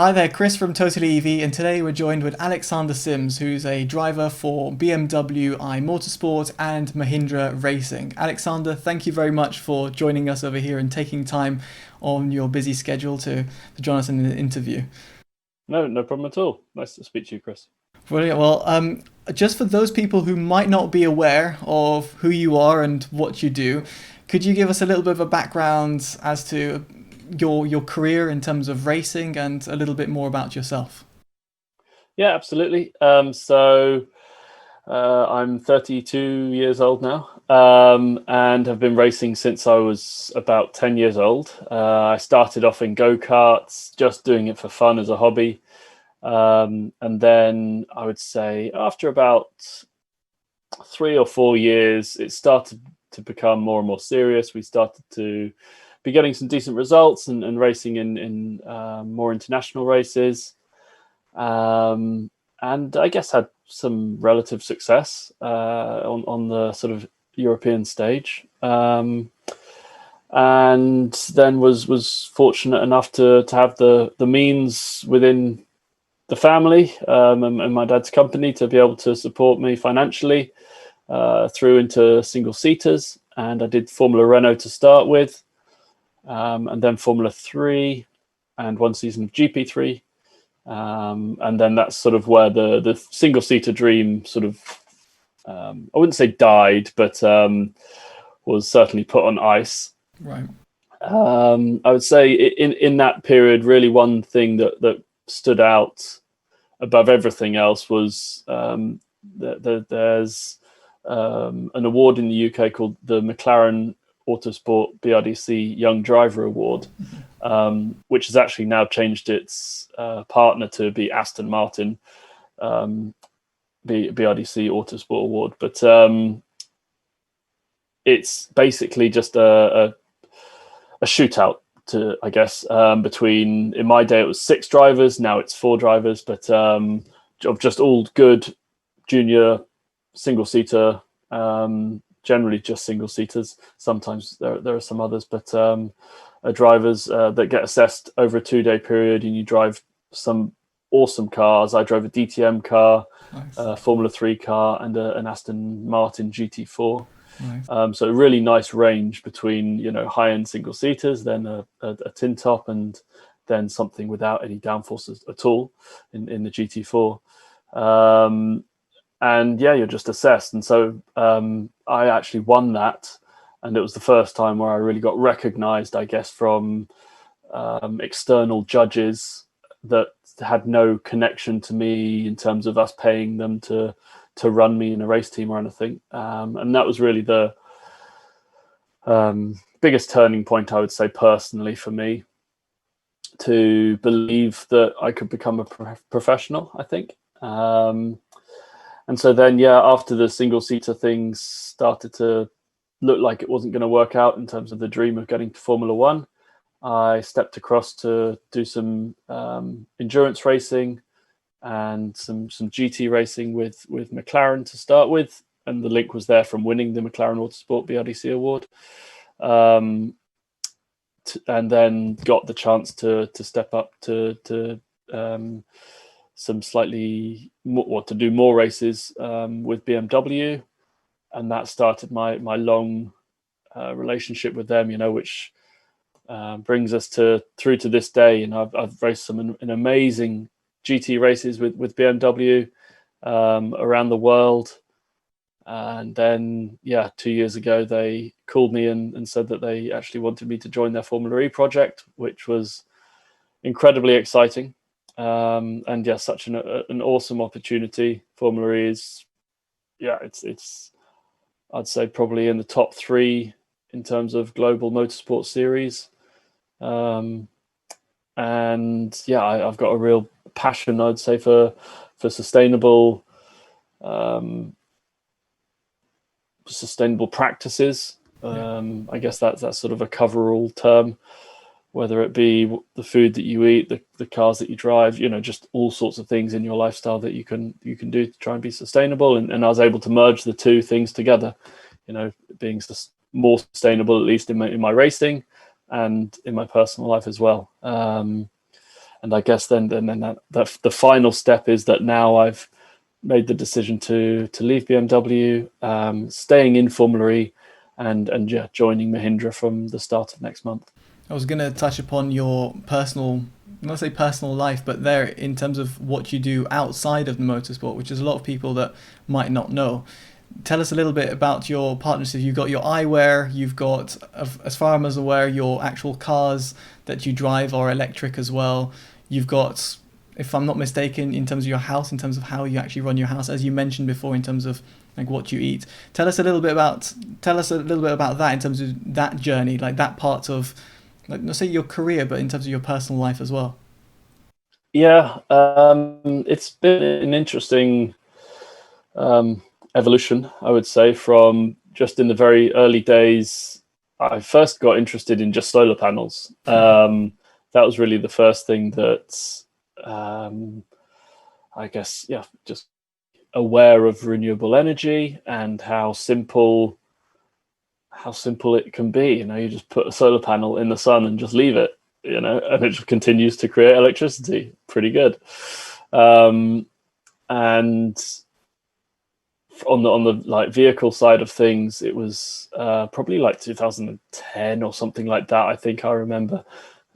Hi there, Chris from TotallyEV, and today we're joined with Alexander Sims, who's a driver for BMW i Motorsport and Mahindra Racing. Alexander, thank you very much for joining us over here and taking time on your busy schedule to join us in the interview. No problem at all. Nice to speak to you, Chris. Brilliant. Well, just for those people who might not be aware of who you are and what you do, could you give us a little bit of a background as to your career in terms of racing and a little bit more about yourself? Yeah, absolutely. I'm 32 years old now, and have been racing since I was about 10 years old. I started off in go-karts, just doing it for fun as a hobby. And then I would say after about 3 or 4 years, it started to become more and more serious. We started to be getting some decent results and racing in more international races. Um, and I guess had some relative success on the sort of European stage. And then was fortunate enough to have the means within the family and my dad's company to be able to support me financially through into single seaters. And I did Formula Renault to start with, and then Formula 3 and one season of GP3. And then that's sort of where the single seater dream sort of, I wouldn't say died, but was certainly put on ice. Right. I would say in that period, really one thing that stood out above everything else was there's an award in the UK called the McLaren Autosport BRDC Young Driver Award, which has actually now changed its partner to be Aston Martin BRDC Autosport Award. But it's basically just a shootout to, I guess, between, in my day it was 6 drivers, now it's 4 drivers, but of just all good junior single seater, generally just single seaters. Sometimes there are some others, but drivers that get assessed over a 2-day period, and you drive some awesome cars. I drove a DTM car, Nice. a Formula 3 car, and an Aston Martin GT4. Nice. So a really nice range between high-end single seaters, then a tin top, and then something without any downforce at all in the GT4. And yeah, you're just assessed. And so I actually won that, and it was the first time where I really got recognized, I guess, from external judges that had no connection to me in terms of us paying them to run me in a race team or anything. And that was really the biggest turning point, I would say, personally for me, to believe that I could become a professional, I think. And so then, yeah, after the single seater things started to look like it wasn't going to work out in terms of the dream of getting to Formula One, I stepped across to do some endurance racing and some GT racing with McLaren to start with. And the link was there from winning the McLaren Autosport BRDC award. And then got the chance to step up to some slightly more, to do more races with BMW, and that started my long relationship with them. Which brings us through to this day. I've raced some amazing GT races with BMW around the world. And then, 2 years ago, they called me and said that they actually wanted me to join their Formula E project, which was incredibly exciting. And yeah, such an awesome opportunity. Formula E is, it's I'd say probably in the top 3 in terms of global motorsport series. And yeah, I've got a real passion, I'd say, for sustainable practices. Yeah. I guess that's sort of a coverall term, whether it be the food that you eat, the cars that you drive, just all sorts of things in your lifestyle that you can do to try and be sustainable. And I was able to merge the two things together, being more sustainable, at least in my racing and in my personal life as well. And And I guess then that the final step is that now I've made the decision to leave BMW, staying in Formula E, and yeah, joining Mahindra from the start of next month. I was going to touch upon your personal, not say personal life, but there in terms of what you do outside of the motorsport, which is a lot of people that might not know. Tell us a little bit about your partnership. You've got your eyewear, you've got, as far as I'm aware, your actual cars that you drive are electric as well. You've got, if I'm not mistaken, in terms of your house, in terms of how you actually run your house, as you mentioned before, in terms of like what you eat. Tell us a little bit about that in terms of that journey, like that part of, like, not say your career, but in terms of your personal life as well. Yeah, it's been an interesting um, evolution, I would say, from just in the very early days. I first got interested in just solar panels. That was really the first thing that um, I guess, yeah, just aware of renewable energy and how simple it can be. You just put a solar panel in the sun and just leave it, and it just continues to create electricity. Pretty good. And on the like vehicle side of things, it was probably like 2010 or something like that. I think I remember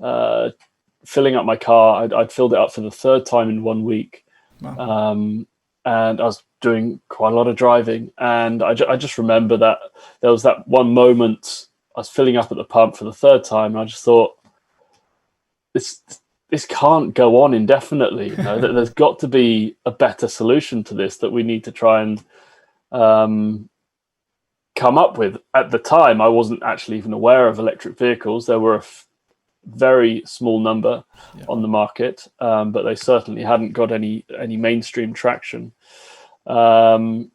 uh, filling up my car. I'd filled it up for the third time in 1 week. Wow. And I was doing quite a lot of driving, and I just remember that there was that one moment I was filling up at the pump for the third time, and I just thought, this can't go on indefinitely. There's got to be a better solution to this that we need to try and come up with. At the time, I wasn't actually even aware of electric vehicles. There were a very small number on the market, but they certainly hadn't got any mainstream traction. And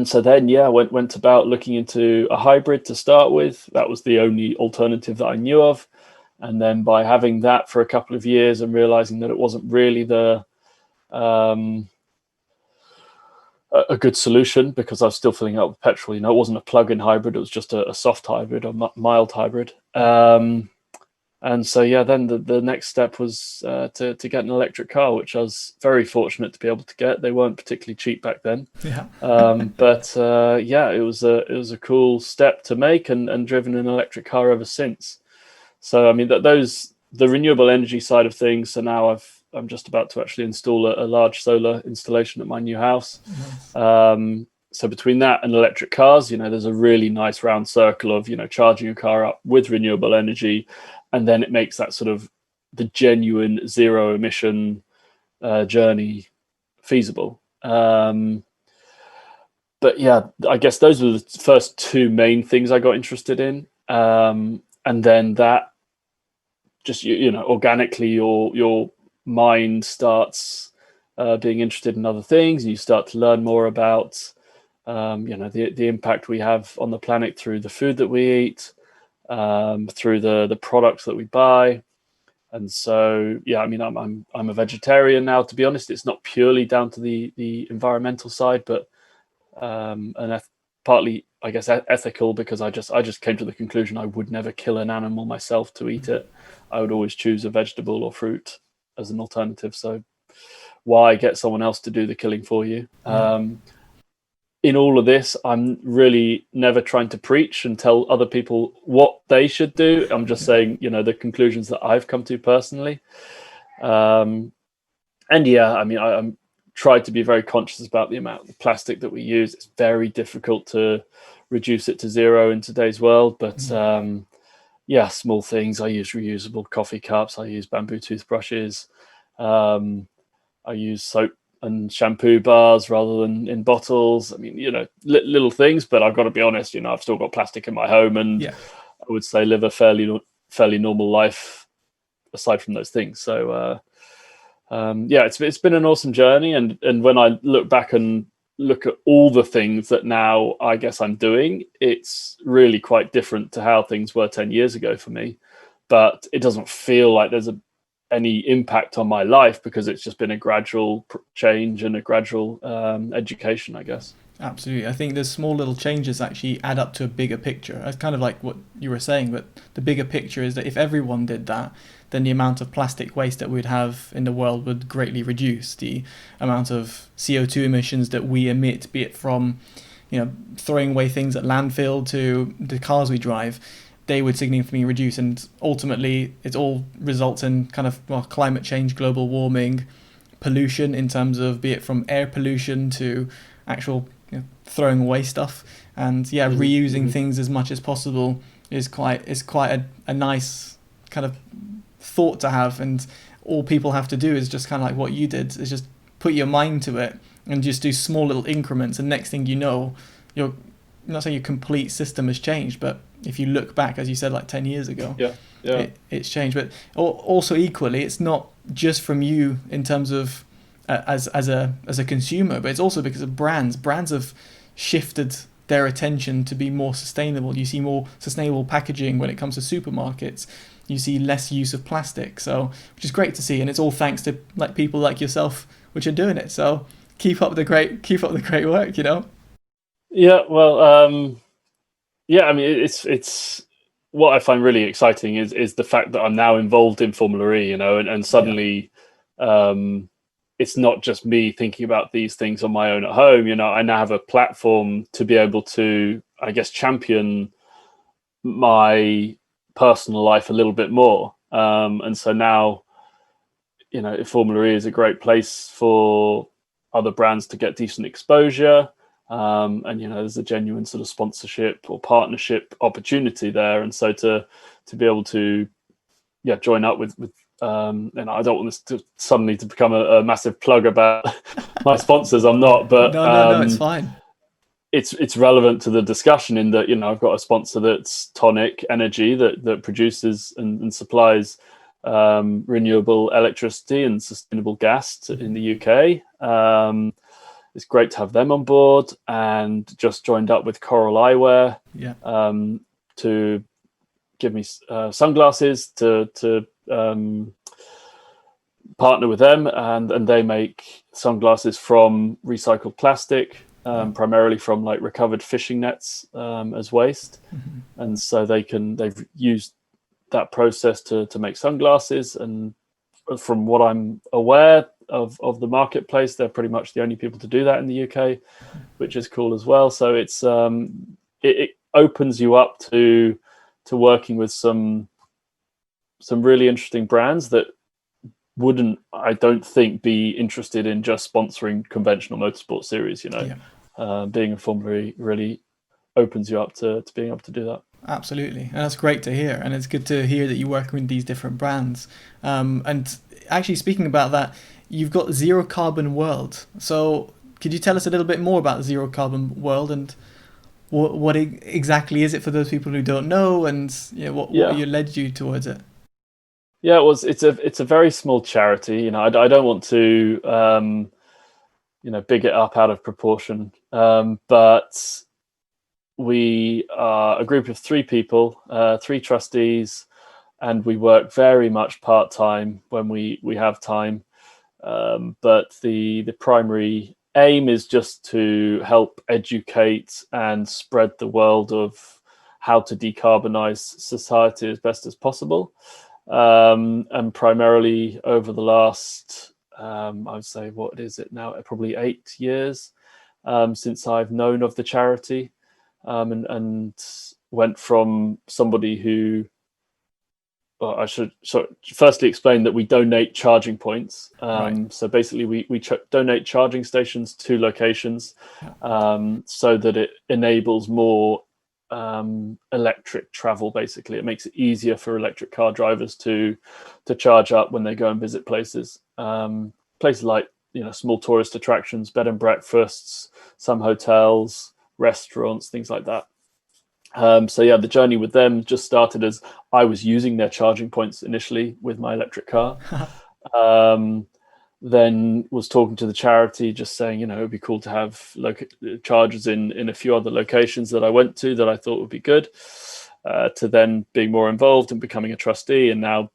so then, went about looking into a hybrid to start with. That was the only alternative that I knew of. And then by having that for a couple of years and realizing that it wasn't really a good solution, because I was still filling up with petrol. It wasn't a plug-in hybrid; it was just a soft hybrid or mild hybrid. And so, then the next step was to get an electric car, which I was very fortunate to be able to get. They weren't particularly cheap back then, but it was a cool step to make, and driven an electric car ever since. So I mean the renewable energy side of things. So now I'm just about to actually install a large solar installation at my new house. Nice. So between that and electric cars, there's a really nice round circle of charging a car up with renewable energy, and then it makes that sort of the genuine zero emission journey feasible. But yeah, I guess those were the first two main things I got interested in, and then that just organically your mind starts being interested in other things, and you start to learn more about the impact we have on the planet through the food that we eat, through the products that we buy. And so I mean I'm a vegetarian now, to be honest. It's not purely down to the environmental side, but partly I guess ethical, because I just came to the conclusion I would never kill an animal myself to eat it. I would always choose a vegetable or fruit as an alternative. So why get someone else to do the killing for you? In all of this, I'm really never trying to preach and tell other people what they should do. I'm just saying, the conclusions that I've come to personally. And I mean, I'm tried to be very conscious about the amount of plastic that we use. It's very difficult to reduce it to zero in today's world, but small things. I use reusable coffee cups. I use bamboo toothbrushes. I use soap and shampoo bars rather than in bottles. I mean, little things, but I've got to be honest, I've still got plastic in my home, and I would say live a fairly normal life aside from those things. So, it's been an awesome journey. And when I look back and look at all the things that now I guess I'm doing, it's really quite different to how things were 10 years ago for me. But it doesn't feel like there's any impact on my life, because it's just been a gradual change and a gradual education, I guess. Absolutely. I think those small little changes actually add up to a bigger picture. It's kind of like what you were saying, but the bigger picture is that if everyone did that, then the amount of plastic waste that we'd have in the world would greatly reduce. The amount of CO2 emissions that we emit, be it from, throwing away things at landfill to the cars we drive, they would significantly reduce. And ultimately, it all results in kind of climate change, global warming, pollution in terms of, be it from air pollution to actual throwing away stuff. And reusing things as much as possible is quite a nice kind of thought to have. And all people have to do is just kind of like what you did, is just put your mind to it and just do small little increments, and next thing you know, you're not saying your complete system has changed, but if you look back, as you said, like 10 years ago, it's changed. But also equally, it's not just from you in terms of as a consumer, but it's also because of brands have shifted their attention to be more sustainable. You see more sustainable packaging when it comes to supermarkets. You see less use of plastic, so which is great to see, and it's all thanks to like people like yourself which are doing it. So keep up the great work. Yeah, well, I mean, it's what I find really exciting is the fact that I'm now involved in Formula E, and suddenly, it's not just me thinking about these things on my own at home. I now have a platform to be able to, I guess, champion my personal life a little bit more. And so now, Formula E is a great place for other brands to get decent exposure. And there's a genuine sort of sponsorship or partnership opportunity there. And so to be able to join up with and I don't want this to suddenly to become a massive plug about my sponsors. I'm not, but no, it's fine. It's relevant to the discussion in that I've got a sponsor that's Tonic Energy that produces and supplies renewable electricity and sustainable gas in the UK. It's great to have them on board, and just joined up with Coral Eyewear to give me sunglasses to partner with them, and they make sunglasses from recycled plastic, primarily from like recovered fishing nets as waste. And so they've used that process to make sunglasses, and from what I'm aware of the marketplace, they're pretty much the only people to do that in the UK, which is cool as well. So it's it opens you up to working with some really interesting brands that wouldn't, I don't think, be interested in just sponsoring conventional motorsport series. Being a Formula E really opens you up to being able to do that. Absolutely, and that's great to hear, and it's good to hear that you're working with these different brands. And actually, speaking about that, you've got Zero Carbon World. So could you tell us a little bit more about the Zero Carbon World, and what exactly is it for those people who don't know, and what led you towards it? Yeah, it's a very small charity. I don't want to big it up out of proportion, but we are a group of 3 people, 3 trustees, and we work very much part-time when we have time. But the primary aim is just to help educate and spread the word of how to decarbonize society as best as possible. And primarily over the last, I would say, what is it now? Probably 8 years since I've known of the charity. And went from somebody who, well, I should firstly explain that we donate charging points. Right. So basically, we donate charging stations to locations, so that it enables more electric travel. Basically, it makes it easier for electric car drivers to charge up when they go and visit places. Places like small tourist attractions, bed and breakfasts, some hotels, restaurants, things like that. So the journey with them just started as I was using their charging points initially with my electric car. Then was talking to the charity, just saying, it would be cool to have chargers in a few other locations that I went to that I thought would be good, to then being more involved and becoming a trustee, and now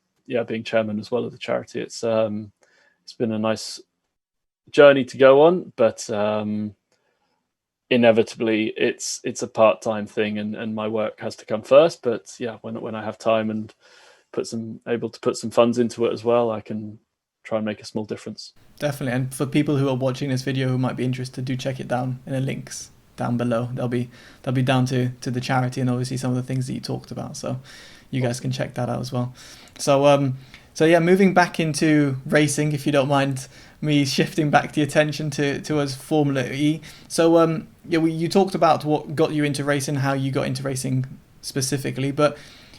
being chairman as well of the charity. It's been a nice journey to go on, but inevitably it's a part-time thing, and my work has to come first. But when I have time and able to put some funds into it as well, I can try and make a small difference. Definitely. And for people who are watching this video who might be interested, do check it down in the links down below. They'll be down to the charity and obviously some of the things that you talked about. So you guys can check that out as well. So yeah, moving back into racing, if you don't mind me shifting back the attention towards Formula E. So you talked about what got you into racing, how you got into racing specifically, but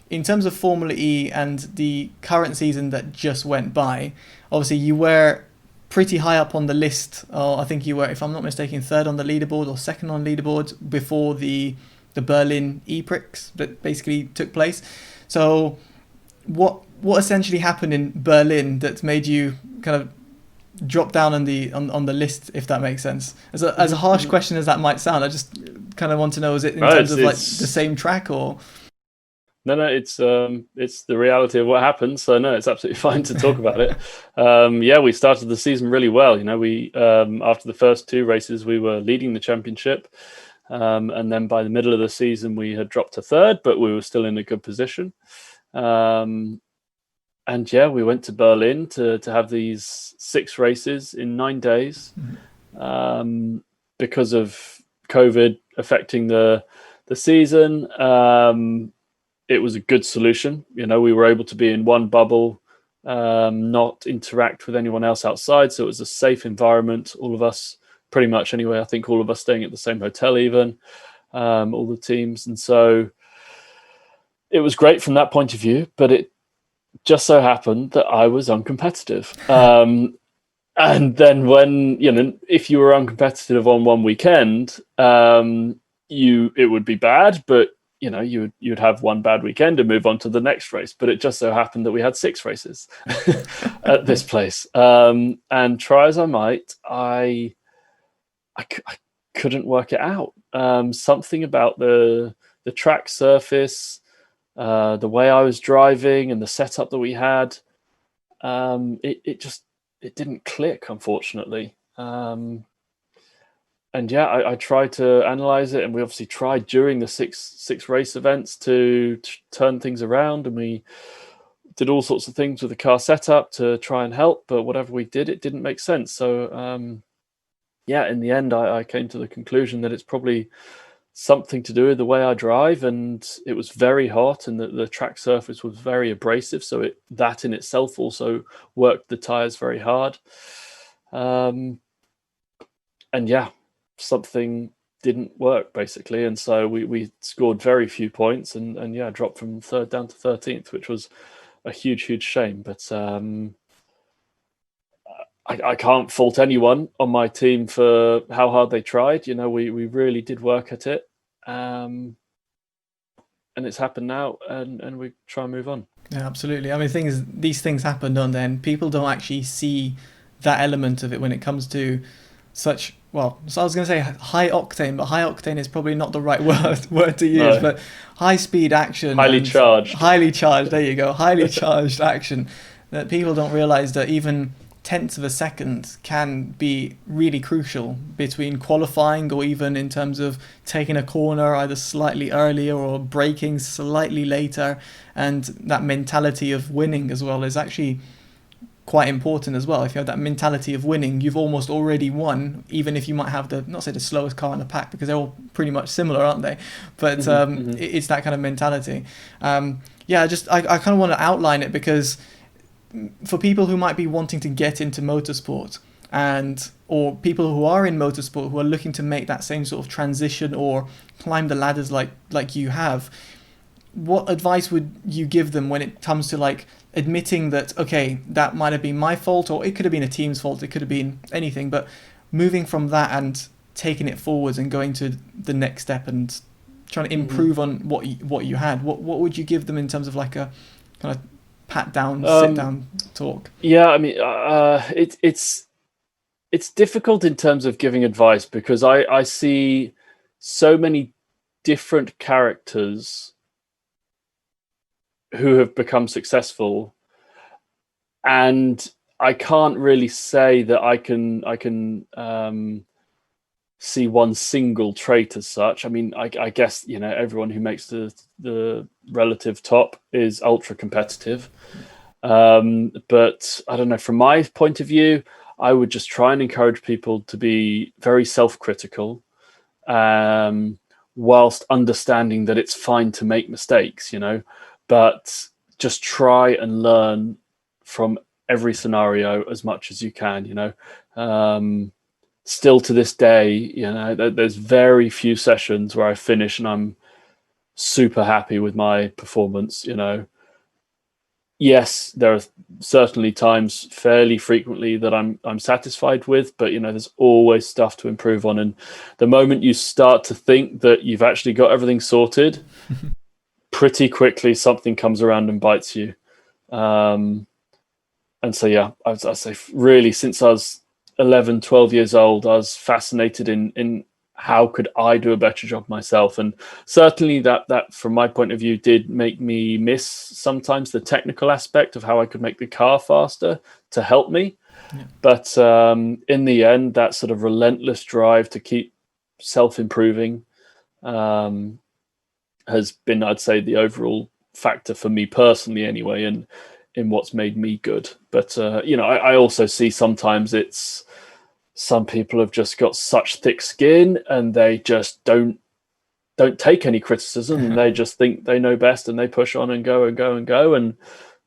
in terms of Formula E and the current season that just went by, obviously you were pretty high up on the list. I think you were, if I'm not mistaken, third on the leaderboard or second on leaderboard before the Berlin E-Prix that basically took place. So what essentially happened in Berlin that made you kind of drop down on the list, if that makes sense? As a harsh question as that might sound, I just kind of want to know, is it in terms of like the same track or? No, it's the reality of what happened. So no, it's absolutely fine to talk about it. Yeah, we started the season really well. You know, we after the first two races, we were leading the championship, and then by the middle of the season, we had dropped to third, but we were still in a good position. And yeah, we went to Berlin to have these 6 races in 9 days, because of COVID affecting the season. It was a good solution. You know, we were able to be in one bubble, not interact with anyone else outside. So it was a safe environment. All of us, pretty much anyway, I think all of us staying at the same hotel even, all the teams. And so it was great from that point of view, but it just so happened that I was uncompetitive. And then when, you know, if you were uncompetitive on one weekend, it would be bad, but you know, you'd have one bad weekend and move on to the next race. But it just so happened that we had 6 races at this place. And try as I might, I couldn't work it out. Something about the track surface, the way I was driving and the setup that we had, it didn't click, unfortunately. And yeah, I tried to analyze it, and we obviously tried during the six race events to turn things around, and we did all sorts of things with the car setup to try and help, but whatever we did, it didn't make sense. So yeah, in the end, I came to the conclusion that it's probably something to do with the way I drive, and it was very hot, and the track surface was very abrasive, so that in itself also worked the tires very hard. And yeah, something didn't work basically, and so we scored very few points, and yeah, dropped from 3rd down to 13th, which was a huge shame. But I can't fault anyone on my team for how hard they tried. You know, we really did work at it, and it's happened now, and we try and move on. Yeah, absolutely. I mean, these things happen, don't they? And people don't actually see that element of it when it comes to such, well, so I was going to say high octane, but high octane is probably not the right word to use, no. But high speed action. Highly charged. There you go. Highly charged action. That people don't realize that even tenths of a second can be really crucial between qualifying or even in terms of taking a corner either slightly earlier or braking slightly later. And that mentality of winning as well is actually quite important as well. If you have that mentality of winning, you've almost already won, even if you might have not say the slowest car in the pack, because they're all pretty much similar, aren't they? But it's that kind of mentality. Yeah, I kind of want to outline it, because for people who might be wanting to get into motorsport, or people who are in motorsport who are looking to make that same sort of transition or climb the ladders like you have, what advice would you give them when it comes to like admitting that, okay, that might have been my fault, or it could have been a team's fault, it could have been anything, but moving from that and taking it forwards and going to the next step and trying to improve on what you had, what would you give them in terms of like a kind of pat down, sit down talk? Yeah, I mean, it's difficult in terms of giving advice, because I see so many different characters who have become successful, and I can't really say that I can see one single trait as such. I mean, I guess, you know, everyone who makes the relative top is ultra competitive. But I don't know, from my point of view, I would just try and encourage people to be very self-critical, whilst understanding that it's fine to make mistakes, you know, but just try and learn from every scenario as much as you can, you know. Still to this day, you know, there's very few sessions where I finish and I'm super happy with my performance, you know. Yes, there are certainly times fairly frequently that I'm satisfied with, but you know, there's always stuff to improve on. And the moment you start to think that you've actually got everything sorted, pretty quickly something comes around and bites you. And so, yeah, I say really since I was 11, 12 years old, I was fascinated in how could I do a better job myself. And certainly that from my point of view did make me miss sometimes the technical aspect of how I could make the car faster to help me. Yeah. But in the end, that sort of relentless drive to keep self-improving has been, I'd say, the overall factor for me personally anyway, and in what's made me good. But you know, I also see sometimes it's some people have just got such thick skin and they just don't take any criticism and they just think they know best and they push on and go and go and go, and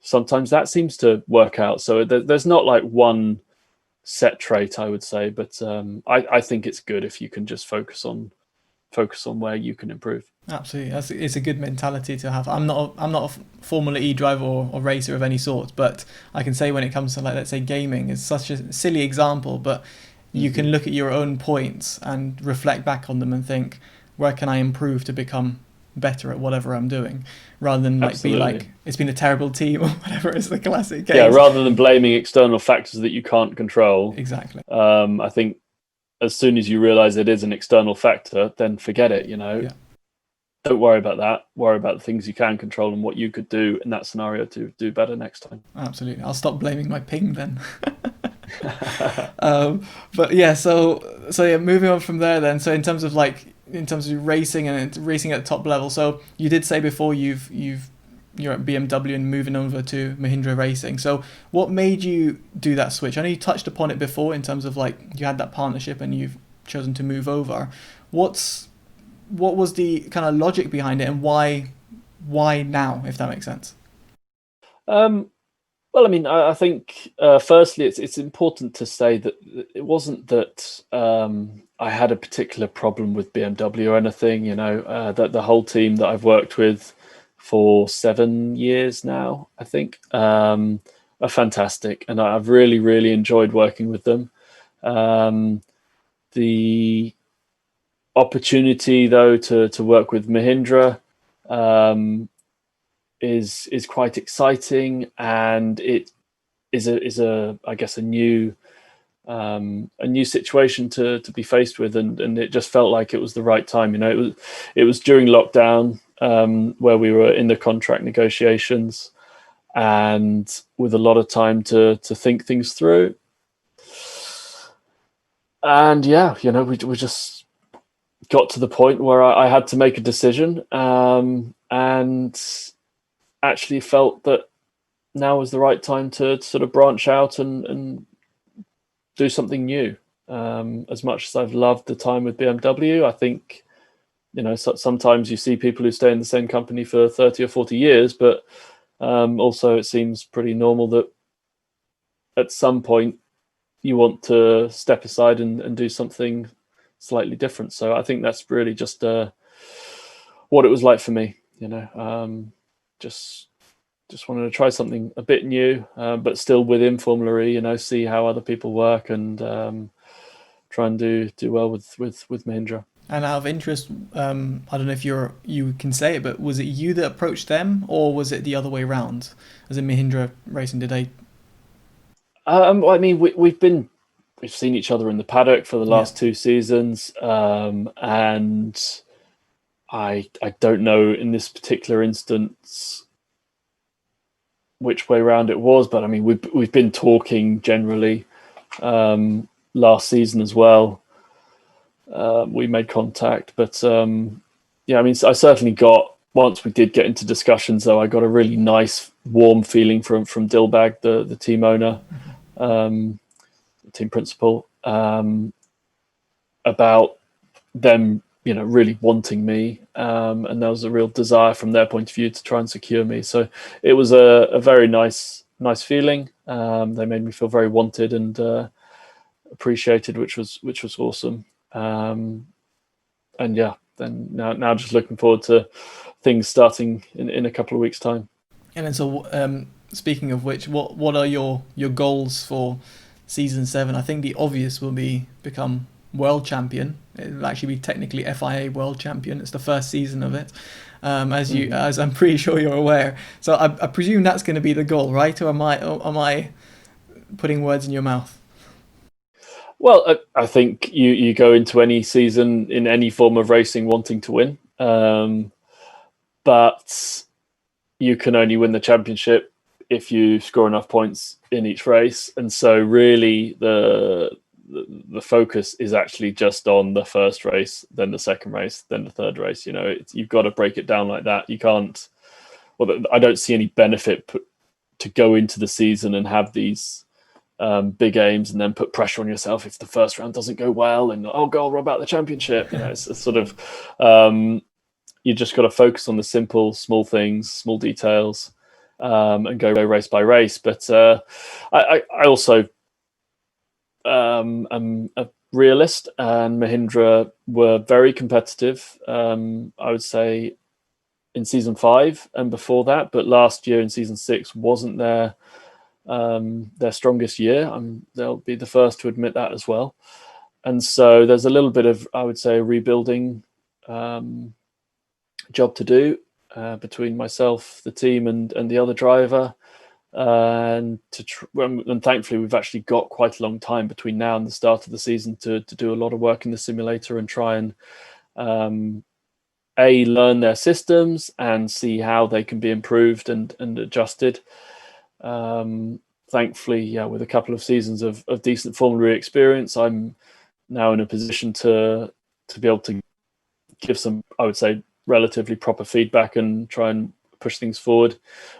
sometimes that seems to work out. So there's not like one set trait, I would say, but I think it's good if you can just focus on where you can improve. Absolutely, it's a good mentality to have. I'm not a Formula E driver or racer of any sort, but I can say when it comes to, like, let's say gaming, it's such a silly example, but you can look at your own points and reflect back on them and think, where can I improve to become better at whatever I'm doing, rather than like Absolutely. be like it's been a terrible team or whatever is the classic case. Yeah, rather than blaming external factors that you can't control. Exactly. I think as soon as you realize it is an external factor, then forget it, you know. Yeah. Don't worry about that. Worry about the things you can control and what you could do in that scenario to do better next time. Absolutely. I'll stop blaming my ping then. But yeah, so yeah, moving on from there then. So in terms of racing and racing at the top level, so you did say before you're at BMW and moving over to Mahindra Racing. So what made you do that switch? I know you touched upon it before in terms of like you had that partnership and you've chosen to move over. What was the kind of logic behind it, and why now, if that makes sense? Well, I mean, I think firstly, it's important to say that it wasn't that I had a particular problem with BMW or anything. You know, that the whole team that I've worked with for 7 years now, I think, are fantastic, and I've really, really enjoyed working with them. The opportunity, though, to work with Mahindra is quite exciting, and it is a I guess a new situation to be faced with, and it just felt like it was the right time. You know, it was during lockdown, where we were in the contract negotiations and with a lot of time to think things through. And yeah, you know, we just got to the point where I had to make a decision, and actually felt that now was the right time to sort of branch out and do something new. As much as I've loved the time with BMW, I think, you know, sometimes you see people who stay in the same company for 30 or 40 years, but also it seems pretty normal that at some point you want to step aside and do something slightly different. So I think that's really just what it was like for me, you know. Just wanted to try something a bit new, but still within Formula E, you know, see how other people work and try and do well with Mahindra. And out of interest, I don't know if you can say it, but was it you that approached them, or was it the other way around? As in Mahindra Racing, did they? I mean, we've seen each other in the paddock for the last 2 seasons, and I don't know in this particular instance which way round it was, but I mean, we've been talking generally last season as well. we made contact. But yeah, I mean, I certainly got, once we did get into discussions, though, I got a really nice, warm feeling from Dilbag, the team owner, team principal, about them, really wanting me, and there was a real desire from their point of view to try and secure me. So it was a very nice feeling. They made me feel very wanted and appreciated, which was awesome. And yeah, then now just looking forward to things starting in a couple of weeks' time. And then so, speaking of which, what are your goals for season 7? I think the obvious will be become world champion. It will actually be technically FIA world champion. It's the first season of it, as I'm pretty sure you're aware. So I presume that's going to be the goal, right? Or am I putting words in your mouth? Well, I think you go into any season in any form of racing wanting to win, but you can only win the championship if you score enough points in each race. And so really the focus is actually just on the first race, then the second race, then the third race. You've got to break it down like that. You can't, well, I don't see any benefit to go into the season and have these big aims and then put pressure on yourself if the first round doesn't go well and, oh god, what about the championship? It's sort of, you just got to focus on the simple, small things, small details, and go race by race. But I also am a realist, and Mahindra were very competitive, I would say, in season 5 and before that. But last year in season 6 wasn't their strongest year. They'll be the first to admit that as well. And so there's a little bit of, I would say, a rebuilding job to do between myself, the team, and the other driver. And thankfully, we've actually got quite a long time between now and the start of the season to do a lot of work in the simulator and try and learn their systems and see how they can be improved and adjusted. Thankfully, yeah, with a couple of seasons of decent Formula E experience, I'm now in a position to be able to give some, I would say, relatively proper feedback and try and push things forward,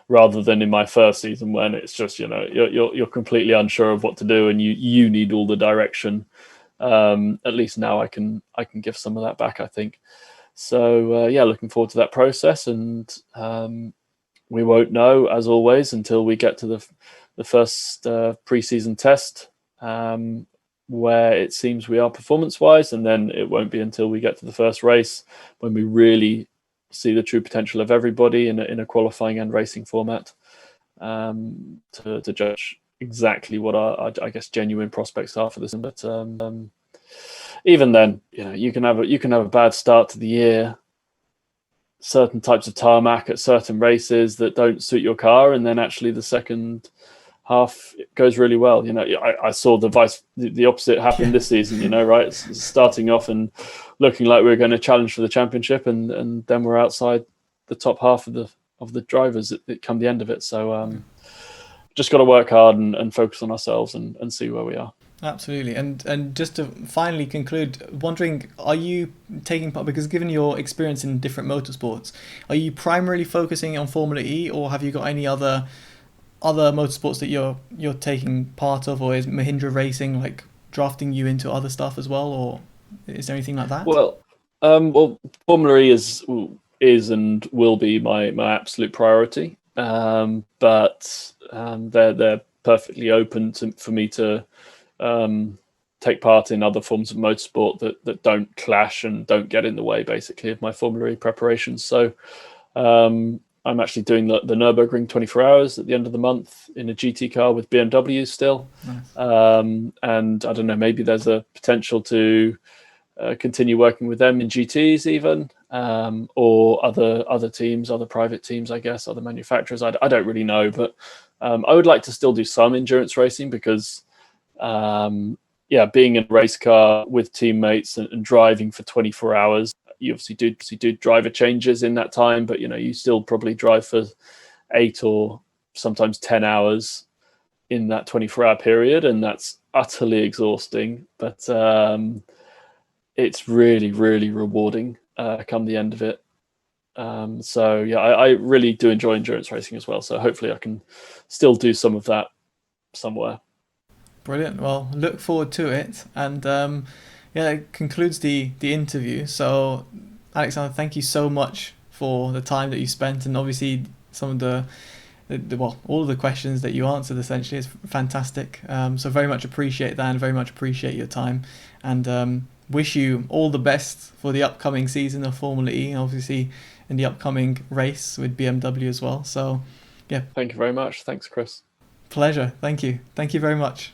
rather than in my first season when it's just, you're completely unsure of what to do and you need all the direction. At least now I can give some of that back, I think. So yeah, looking forward to that process, and we won't know, as always, until we get to the first pre-season test, where it seems we are performance-wise, and then it won't be until we get to the first race when we really see the true potential of everybody in a qualifying and racing format, to judge exactly what our I guess genuine prospects are for this. But even then, you can have a bad start to the year, certain types of tarmac at certain races that don't suit your car, and then actually the second half goes really well. I saw the opposite happen this season, right? It's starting off and looking like we were going to challenge for the championship, and then we're outside the top half of the drivers at come the end of it. So just got to work hard and focus on ourselves and see where we are. Absolutely. And just to finally conclude, wondering, are you taking part, because given your experience in different motorsports, are you primarily focusing on Formula E, or have you got any other motorsports that you're taking part of, or is Mahindra Racing like drafting you into other stuff as well, or is there anything like that? Well, Formula E is and will be my absolute priority, but they're perfectly open for me to take part in other forms of motorsport that don't clash and don't get in the way, basically, of my Formula E preparations. So I'm actually doing the Nürburgring 24 hours at the end of the month in a GT car with BMW still. Nice. And I don't know, maybe there's a potential to continue working with them in GTs even, or other teams, other private teams, I guess, other manufacturers. I don't really know, but I would like to still do some endurance racing because, being in a race car with teammates and driving for 24 hours, you obviously do driver changes in that time, but you still probably drive for 8 or sometimes 10 hours in that 24-hour period, and that's utterly exhausting. But it's really, really rewarding come the end of it. So yeah, I really do enjoy endurance racing as well. So hopefully I can still do some of that somewhere. Brilliant. Well, look forward to it. And yeah, it concludes the interview. So, Alexander, thank you so much for the time that you spent, and obviously some of well, all of the questions that you answered. Essentially, it's fantastic. So very much appreciate that, and very much appreciate your time. And wish you all the best for the upcoming season of Formula E, and obviously in the upcoming race with BMW as well. So, yeah, Thank you very much. Thanks, Chris. pleasure. Thank you. Thank you very much.